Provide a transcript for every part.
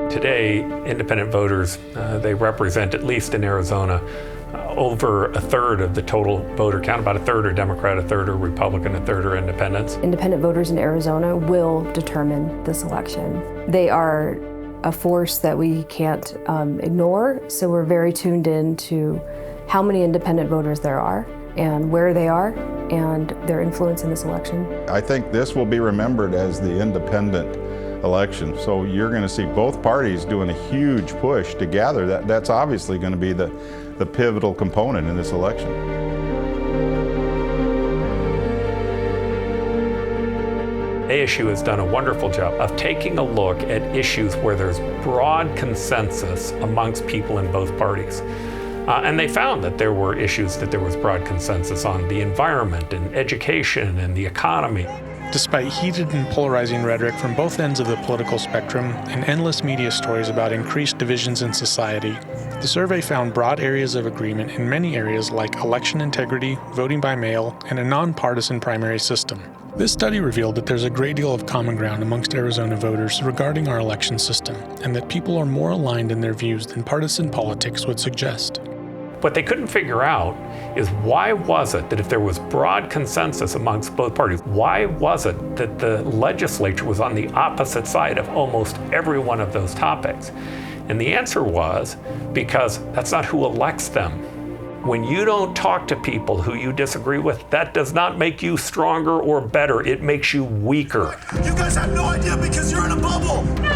Today, independent voters, they represent, at least in Arizona, over a third of the total voter count. About a third are Democrat, a third are Republican, a third are independents. Independent voters in Arizona will determine this election. They are a force that we can't ignore, so we're very tuned in to how many independent voters there are and where they are and their influence in this election. I think this will be remembered as the independent election. So you're going to see both parties doing a huge push to gather. That's obviously going to be the pivotal component in this election. ASU has done a wonderful job of taking a look at issues where there's broad consensus amongst people in both parties. And they found that there were issues that there was broad consensus on: the environment and education and the economy. Despite heated and polarizing rhetoric from both ends of the political spectrum and endless media stories about increased divisions in society, the survey found broad areas of agreement in many areas like election integrity, voting by mail, and a nonpartisan primary system. This study revealed that there's a great deal of common ground amongst Arizona voters regarding our election system, and that people are more aligned in their views than partisan politics would suggest. What they couldn't figure out is, why was it that if there was broad consensus amongst both parties, why was it that the legislature was on the opposite side of almost every one of those topics? And the answer was because that's not who elects them. When you don't talk to people who you disagree with, that does not make you stronger or better. It makes you weaker. You guys have no idea because you're in a bubble. No.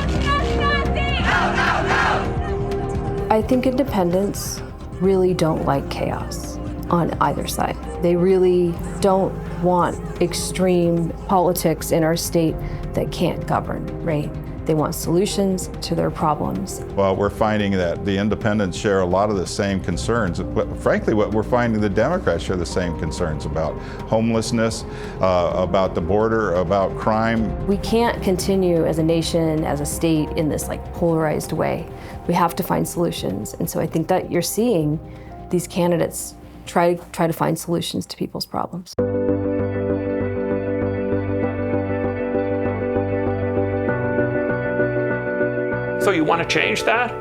I think independents really don't like chaos on either side. They really don't want extreme politics in our state that can't govern, right? They want solutions to their problems. Well, we're finding that the independents share a lot of the same concerns. But frankly, what we're finding, the Democrats share the same concerns about homelessness, about the border, about crime. We can't continue as a nation, as a state, in this polarized way. We have to find solutions. And so I think that you're seeing these candidates try to find solutions to people's problems. So you want to change that?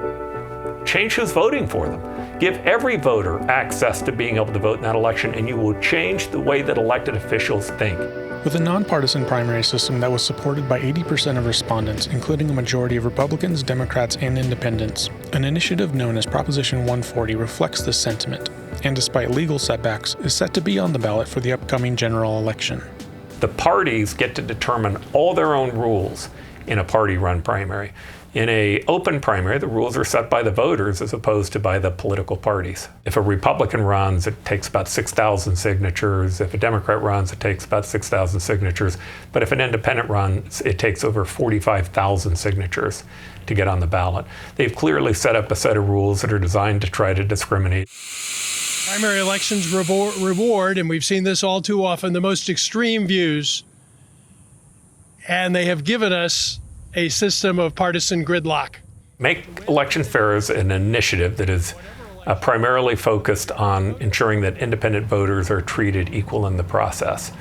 Change who's voting for them. Give every voter access to being able to vote in that election, and you will change the way that elected officials think. With a nonpartisan primary system that was supported by 80% of respondents, including a majority of Republicans, Democrats, and independents, an initiative known as Proposition 140 reflects this sentiment, and despite legal setbacks, is set to be on the ballot for the upcoming general election. The parties get to determine all their own rules in a party-run primary. In an open primary, the rules are set by the voters as opposed to by the political parties. If a Republican runs, it takes about 6,000 signatures. If a Democrat runs, it takes about 6,000 signatures. But if an independent runs, it takes over 45,000 signatures to get on the ballot. They've clearly set up a set of rules that are designed to try to discriminate. Primary elections reward, and we've seen this all too often, the most extreme views. And they have given us a system of partisan gridlock. Make Election Fair is an initiative that is primarily focused on ensuring that independent voters are treated equal in the process.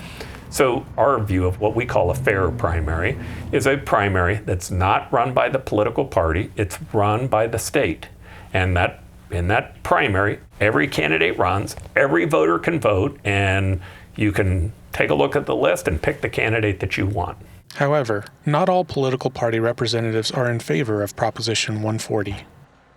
So our view of what we call a fair primary is a primary that's not run by the political party, it's run by the state. And that in that primary, every candidate runs, every voter can vote, and you can take a look at the list and pick the candidate that you want. However, not all political party representatives are in favor of Proposition 140.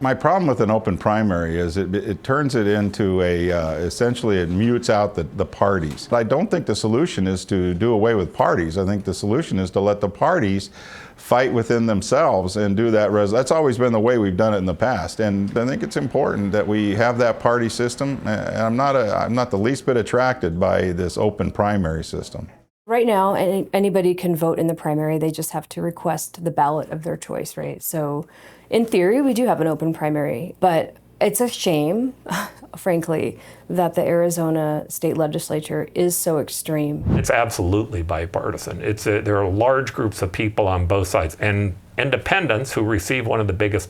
My problem with an open primary is it turns it into essentially it mutes out the parties. I don't think the solution is to do away with parties. I think the solution is to let the parties fight within themselves and do that. That's always been the way we've done it in the past. And I think it's important that we have that party system. And I'm not the least bit attracted by this open primary system. Right now, anybody can vote in the primary. They just have to request the ballot of their choice, right? So in theory, we do have an open primary, but it's a shame, frankly, that the Arizona state legislature is so extreme. It's absolutely bipartisan. There are large groups of people on both sides, and independents who receive one of the biggest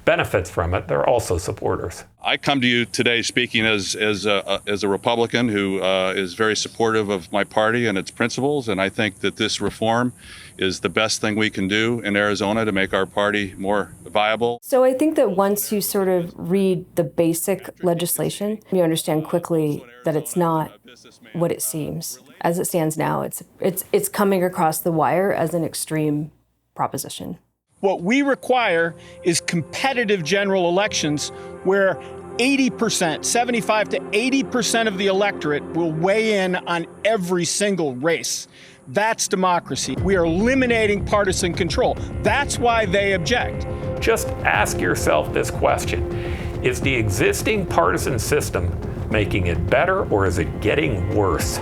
benefits from it, they're also supporters. I come to you today speaking as a Republican who is very supportive of my party and its principles, and I think that this reform is the best thing we can do in Arizona to make our party more viable. So I think that once you sort of read the basic legislation, you understand quickly that it's not what it seems. As it stands now, it's coming across the wire as an extreme proposition. What we require is competitive general elections where 80%, 75 to 80% of the electorate will weigh in on every single race. That's democracy. We are eliminating partisan control. That's why they object. Just ask yourself this question. Is the existing partisan system making it better, or is it getting worse?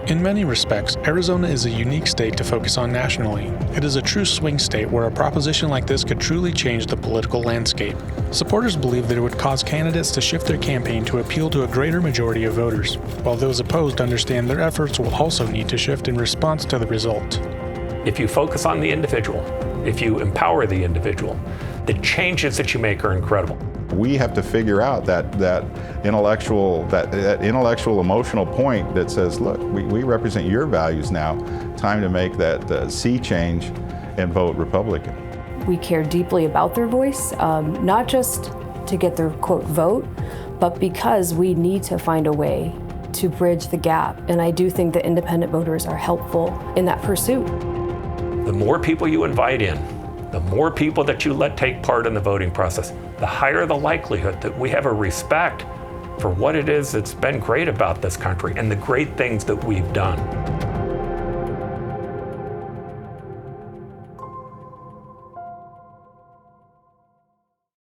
In many respects, Arizona is a unique state to focus on nationally. It is a true swing state where a proposition like this could truly change the political landscape. Supporters believe that it would cause candidates to shift their campaign to appeal to a greater majority of voters, while those opposed understand their efforts will also need to shift in response to the result. If you focus on the individual, if you empower the individual, the changes that you make are incredible. We have to figure out that intellectual emotional point that says, look, we represent your values now. Time to make that sea change and vote Republican. We care deeply about their voice, not just to get their, quote, vote, but because we need to find a way to bridge the gap. And I do think that independent voters are helpful in that pursuit. The more people you invite in, the more people that you let take part in the voting process, the higher the likelihood that we have a respect for what it is that's been great about this country and the great things that we've done.